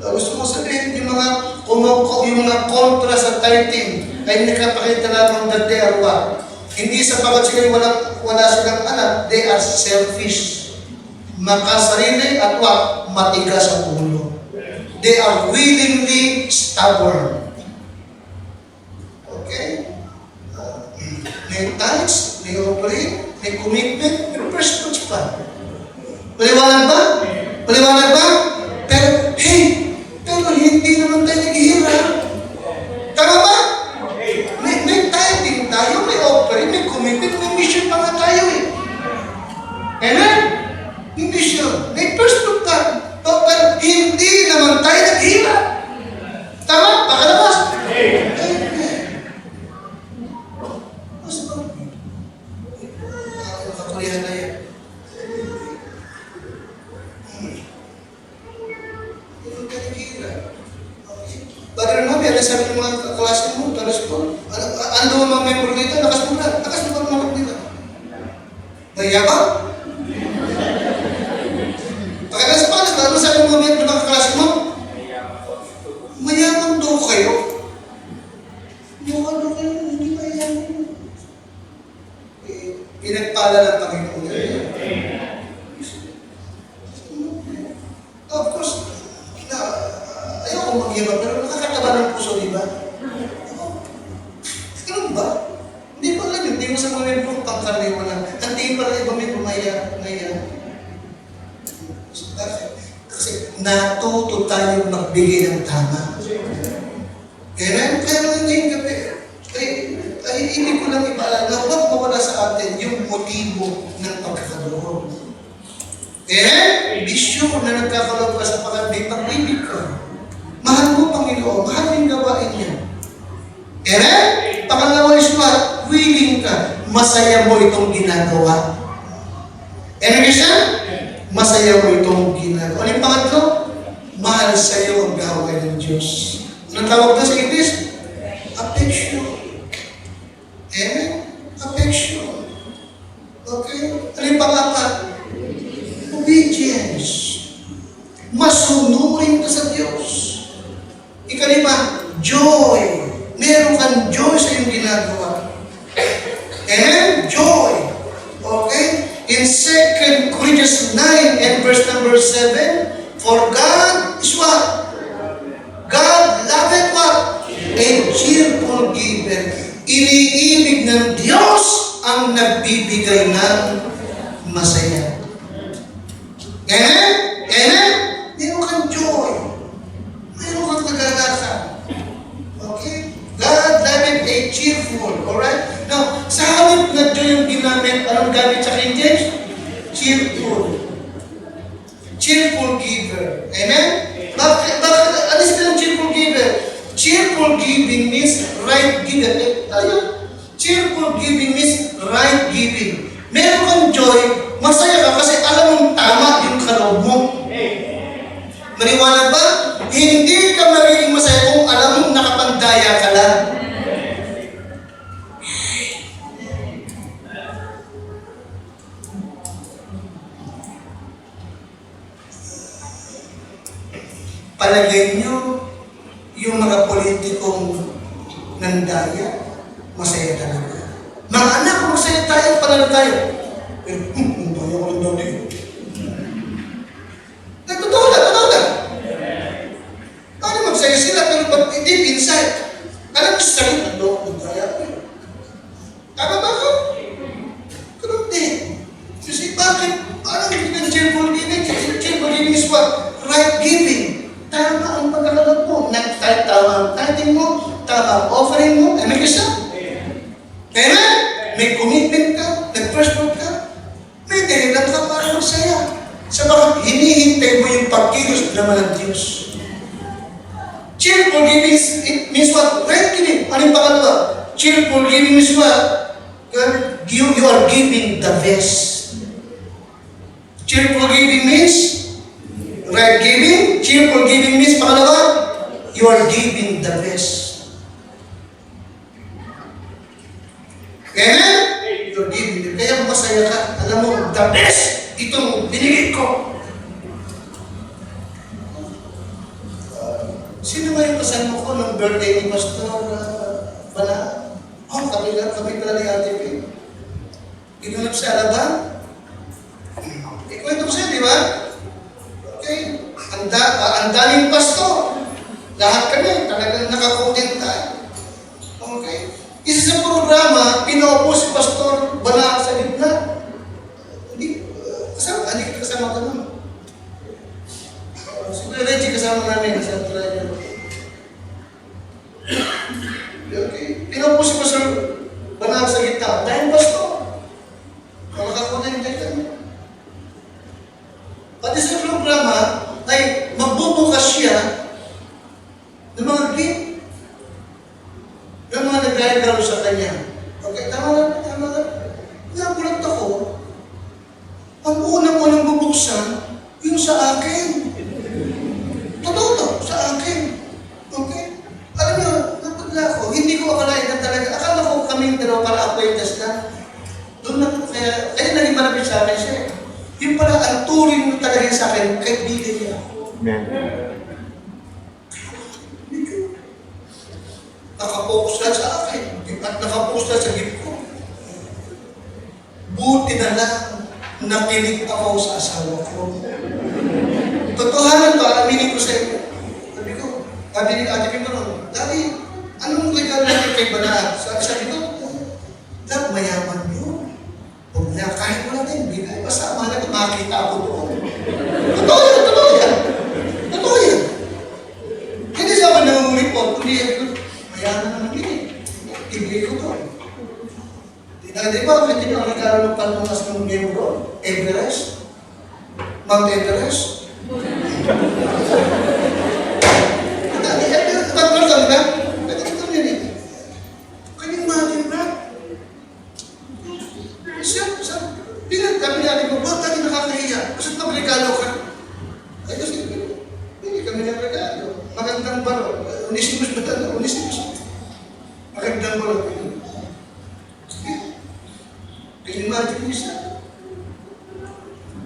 gusto ko sabihin yung mga kontra sa tithing ay nakapakita lamang that they are what? Hindi sapagat sila wala silang anak, they are selfish. Makasarili at what? Matigas ang ulo. They are willingly stubborn. Okay? May tithes, may operate, may commitment, may first fruits pa. Paliwanag ba? Paliwanag ba? Pero hindi naman tayo naghihirap. Tama ba? May tithing tayo, may offering, may commitment, may mission pa nga tayo eh. Amen? May mission, may first fruit ka. Pero hindi naman tayo naghihirap. Tama? Pakalabas? Mas ba? Nakatulihan na yan. Brother Mami, ano sabi ng mga kaklase mo, talas ko, ando mga member dito, lakas mo mga nila. Nayabang? Pagkatapos sa palas, ano sabi ng mga kaklase mo? Mayabang daw kayo. Ano kayo, hindi mayabang. Pinagpala ng Panginoon. Of course, ayoko magyabang, pero nakakataba ng puso, di ba? Ganun ba? Hindi pa lang yun. Hindi mo sa mga membro pangkarniwanan. Ang tingin pala iba may bumaya. Kasi natuto tayo magbigay ng tama. Amen? Kaya ngayong gabi, ay ibig ko lang ipaalala na huwag mawala sa atin yung motibo ng pagkakaroon. Be sure na nagkakaroon ka sa pag-ibig ka. Mahal mo, Panginoon. Mahal yung gawain niya. Amen? Pangalawa is what? Willing ka. Masaya mo itong ginagawa. Amen, Christian? Masaya mo itong ginagawa. Ano yung pangatlo? Mahal sa'yo ang gawain ng Diyos. Anong tawag na sa English? Affection. Amen? Affection. Okay? Ano yung pangapat? Obedience. Masunurin ka sa Diyos. Ikalima, joy. Meron kang joy sa iyong ginagawa. Amen? Joy. Okay? In 2 Corinthians 9 and verse number 7, for God is what? God loveth what? A cheerful giver. Iniibig ng Diyos ang nagbibigay ng masaya. Amen? Amen? Meron kang joy. Meron kang kagalakan. Okay? God loveth a cheerful. Alright? Now, sa halip na joy yung ginamit, anong gamit sa King James? Cheerful. Cheerful giver. Amen? Bakit? Ano siya ng cheerful giver? Cheerful giving means right giving. Cheerful giving means right giving. Meron kang joy, masaya ka kasi alam mong tama yung kaloob mo. Maniwala ba? Hindi ka magiging masaya kung alam mong nakapandaya ka lang. Palagay nyo, yung mga politikong nandaya, masaya talaga. Mga anak, masaya tayo, panalo tayo. Pero, nandaya ko lang daw dito. Totoo lang. Paano magsaya sila, pero pag deep inside, alam mo sa sarili, offering mo, may kasama. Amen? May commitment ka, nag-first fruit ka, may dahilan ka para magsaya. Sa bakit hinihintay mo yung pagkilos naman ng Diyos. Cheerful giving, it means what? Right giving. Ano yung pangalawa? Cheerful giving means what? You are giving the best. Cheerful giving means right giving. Cheerful giving means pangalawa, you are giving the best. Amen? You're giving. Kaya masaya ka. Alam mo, the best. Itong binigay ko. Sino ba yung kasama ko ng birthday ni Pastor Bala? Kami pala ni Ate P. Ginulap sa Alabang. Ikwento ko sa'yo, di ba? Okay. Ang daming pastor. Lahat kami, talagang nakakontent tayo. Okay. Isa sa programa, pinaupo si Pastor Bala sa gitna. Hindi ka kasama ka naman. Si Kuya Reggie kasama namin sa trial. Okay. Pinaupo si Pastor Bala sa gitna. Dahil Pastor. Makakakunin tayo kami. Pati sa programa, ay magbubukas siya ng mga gift ng mga nagregalo sa kanya. Okay, tama lang. Nagulat ako, ang unang-unang bubuksan, yung sa akin. Totoo to, sa akin. Okay? Alam niyo, napagla ako, hindi ko akalain na talaga, akala ko kaming dalawa para acquaintance na. Doon na, kaya naging malapit sa akin siya. Yung pala, ang turing mo talaga sa akin, kaibigan niya ako. Amen. Nakapokus lang sa akin. At nakapokus lang sa gift ko. Buti na lang, nakinig ako sa asawa ko. Totohanan to, aminin ko sa iyo. Sabi ni Ate Pimaro, Daddy, anong regalo natin kay Bala? Sabi ko, Dad, mayaman yun. Huwag na, kahit mo natin, binay, basta mahal na makita ako doon. Totoo yan. Hindi sa akin nangungulipot, kundi mayaman naman yun eh. Ibigay ko to. Di ba, hindi nyo ang regalo ng palungas ng membro? Everest? Mount Everest? Pag-version ba? Pwede ito yun eh. Can you imagine that? Pinag kami natin ko, ba't tayo nakakahiya? Kasi ito regalo ka? Ay kasi, hindi kami ng regalo. Magandang baro. Onesimus ba tayo? Onesimus. Magandang baro. Can you imagine isa?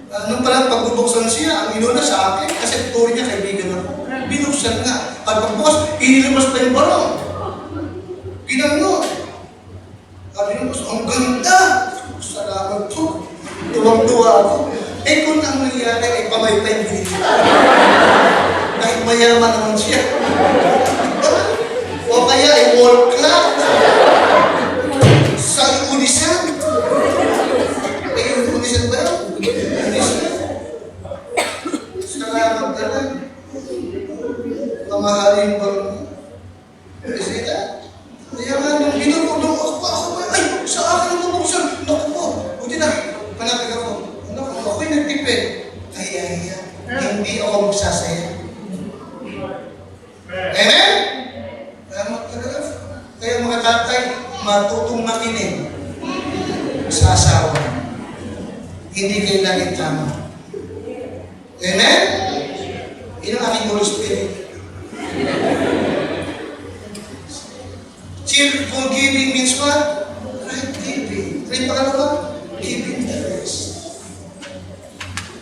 Nung pala pagbubuksan siya, ang inuna sa akin, kasi turi niya kaibigan ako. Binuksan nga. At pagbukas, inilabas pa yung barong. Ginano. Sabi nung gusto, ang ganda! Salamat po. Tuwang-tuwa ako. Eh kung ang nangyari ay pamaypay binigyan. Kahit mayaman naman siya. O kaya ay wall clock. Sa unisan. Eh yung unisan ba yun? Unisan. Salamat ka lang. Mamahalin ba rin? Kasi kaya nga nung ginulong ako ay, sa akin ang mabuksan. Naku po, buti na, panapig ako. Naku, ako'y nagtipid. Kaya, hindi ako magsasaya. Amen? Kaya mga tatay, matutong makinig sa asawa. Hindi kayo laging tama. Amen? Yun ang aking Holy Spirit. Cheerful giving means what? Right giving. Right pangalawa? Giving the rest.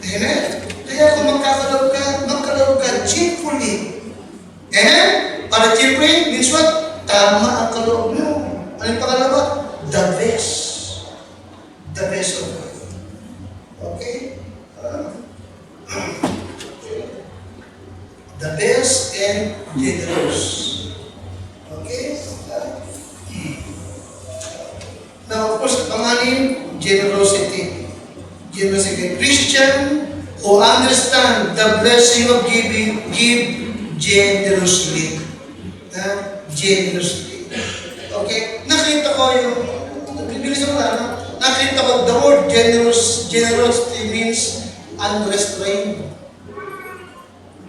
Amen? Kaya kung magkaloob ka cheerfully. Amen? Para cheerfully means what? Tama ang kaloob mo. Ano yung pangalawa? The best. The best of God. Okay? The best and generous. Okay? Now, of course, panganin, generosity. Generosity. Christian who understand the blessing of giving, give generously. Generously. Okay? Nakita ko yung, bibilis ako na, nakita ko the word generosity means unrestrained.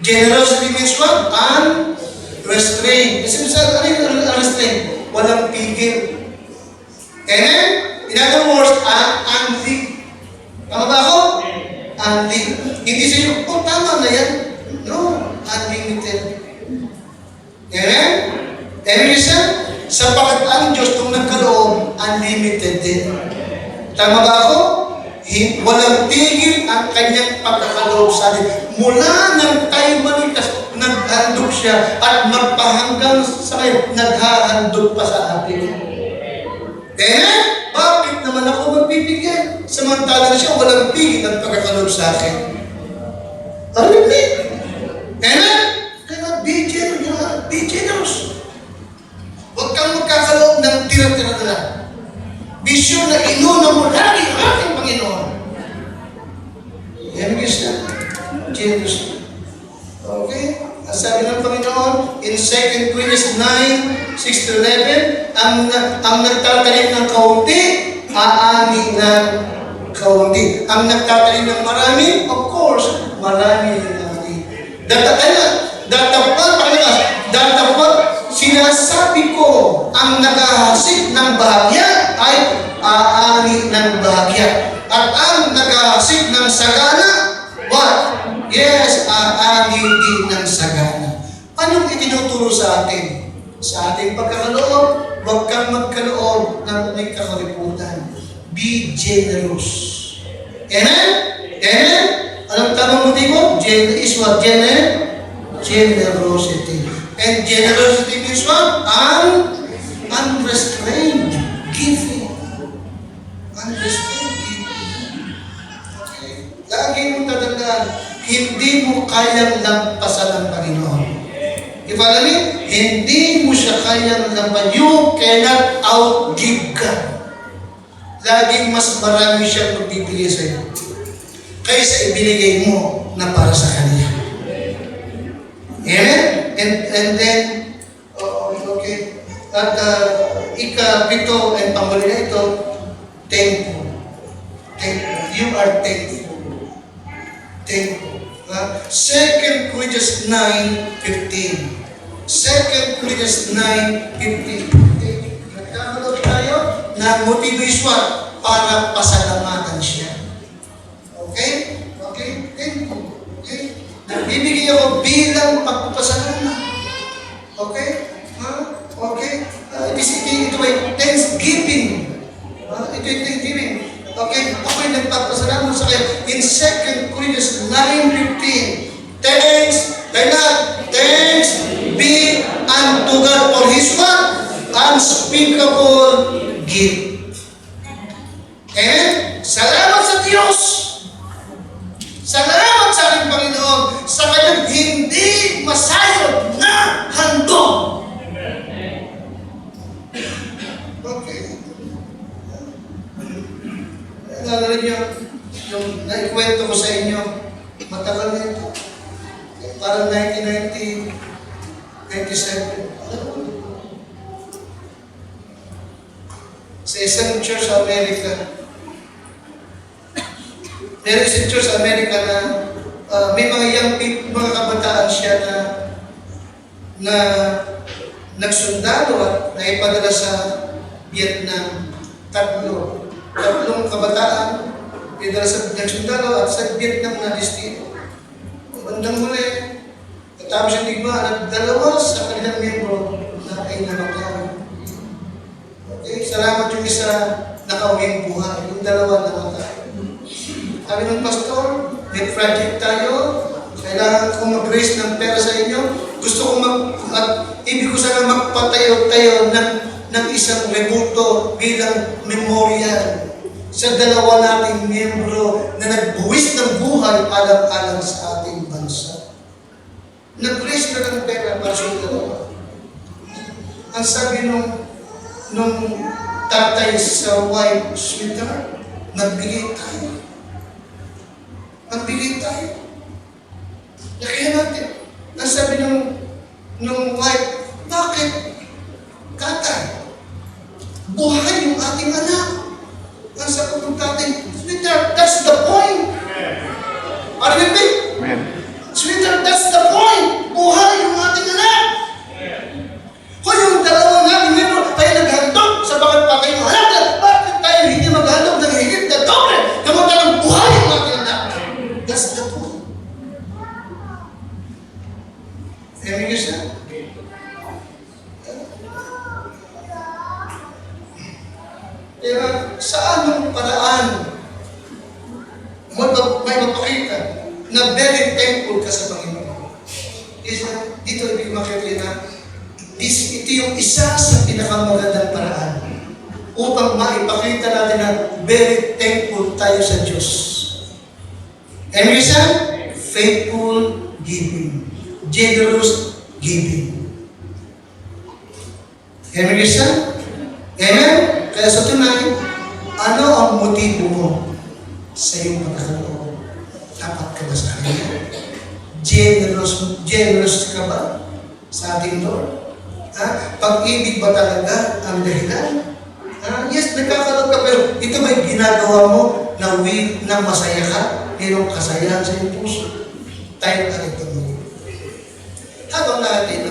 Generosity means what? Unrestrained. Kasi ano yung unrestrained? Walang pigil. Amen? In other words, unlimited. Tama ba ako? Unlimited. Hindi sa'yo, oh, tama na yan. No, unlimited. Amen? Amen, sir? Sapagat ang Diyos kung nagkaloob, unlimited din. Tama ba ako? Walang tigil ang kanyang pagkakaloob sa atin. Mula nang tayo manikas, naghandog siya at magpahanggang sa kayo, naghahandog pa sa atin. Amen? Bakit naman ako magbibigay? Samantala na siya, walang tigil ang pagkakaloob sa akin. Are you with me? Amen? Kaya be generous. Huwag kang magkakaloob ng tira-tira na lang. Be sure na inuna mo lagi ang ating Panginoon. Yan guys na. Generous. Okay? Ang sabi ng Panginoon, in 2 Corinthians 9, 6-11, ang nagtatanim ng kaunti, aani ng kaunti. Ang nagtatanim ng marami, of course, marami ng kaunti. Datapag, sinasabi ko, ang naghahasik ng bahagya ay aani ng bahagya. At ang naghahasik ng sagana, what? Yes, aani din ng sagana. Anong itinuturo sa atin? Sa ating pagkakaloob, huwag kang magkaloob ng may kakaliputan. Be generous. Amen? Amen? Anong tamang motibo? Is what? Generosity. And generosity means what? Unrestrained giving. Unrestrained giving. Okay. Lagi mong tatandaan, hindi mo kayang lampasan ng Panginoon. Follow me? Hindi mo siya kayang lampasan. You cannot outgive God. Laging mas marami siyang magbibigay sa iyo kaysa ibinigay mo na para sa Kanya. Amen? And then, okay. At ika-pito and panghuli na ito, thankful. You are thankful. Thankful. 2 Corinthians 9:15. 2 Corinthians 9:15. Nagkakalog tayo na motibo is what? Para pasalamatan siya. Okay? Okay? Thankful. Okay? Nagbibigay ako bilang pagpapasalamat. Okay? Okay? Ito ay thanksgiving. Ito ay thanksgiving. Okay? Ako ay nagpapasalamat sa kayo. In 2 Corinthians 9:15, thanks be unto God for His what? Unspeakable gift. And salamat sa Diyos. Salamat sa ating Panginoon sa kanyang hindi masayod na handog. Okay. Nalala niyo, yung naikwento ko sa inyo, matagal na ito. Parang 1990, 97. Sa isang church sa Amerika, meron isang church sa Amerika na may mga young people, mga kabataan siya na nagsundalo at naipadala sa Vietnam. Tatlong kabataan nagsundalo at sa Vietnam na destino. Bandang muli, katapos yung digmaan at dalawa sa kanilang membro na ay namatay. Okay, salamat yung isa nakauwing buhay, yung dalawa namatay. Sabi ng pastor, may project tayo, kailangan kong mag-raise ng pera sa inyo. Gusto kong ibig ko sana magpatayo-tayo ng isang rebuto bilang memorial sa dalawa nating miyembro na nagbuwis ng buhay alang-alang sa ating bansa. Nag-raise na ng pera para sa dalawa. Ang sabi nung tatay sa wife, sweetheart, nagbigay tayo. Magbigay tayo. Kaya natin. Ang sabi nung wife, bakit? Tatay, Amen, Krista? Kaya sa anong paraan may mapakita na very thankful ka sa Panginoon? Isa, dito ibig makikita na ito yung isa sa pinakamagandang paraan upang maipakita natin na very thankful tayo sa Diyos. Amen, isa? Faithful giving. Generous giving. Amen, isa? Amen? Kaya sa tunay, ano ang motibo mo sa iyong pagkakaloob? Dapat ka ba sa Kanya? Generous ka ba sa ating Lord? Pag-ibig ba talaga ang dahilan? Yes, nagkakaloob ka, pero ito ba'y ginagawa mo na masaya ka? Mayroong kasayahan sa iyong puso? Tayo ka rin. Habang natin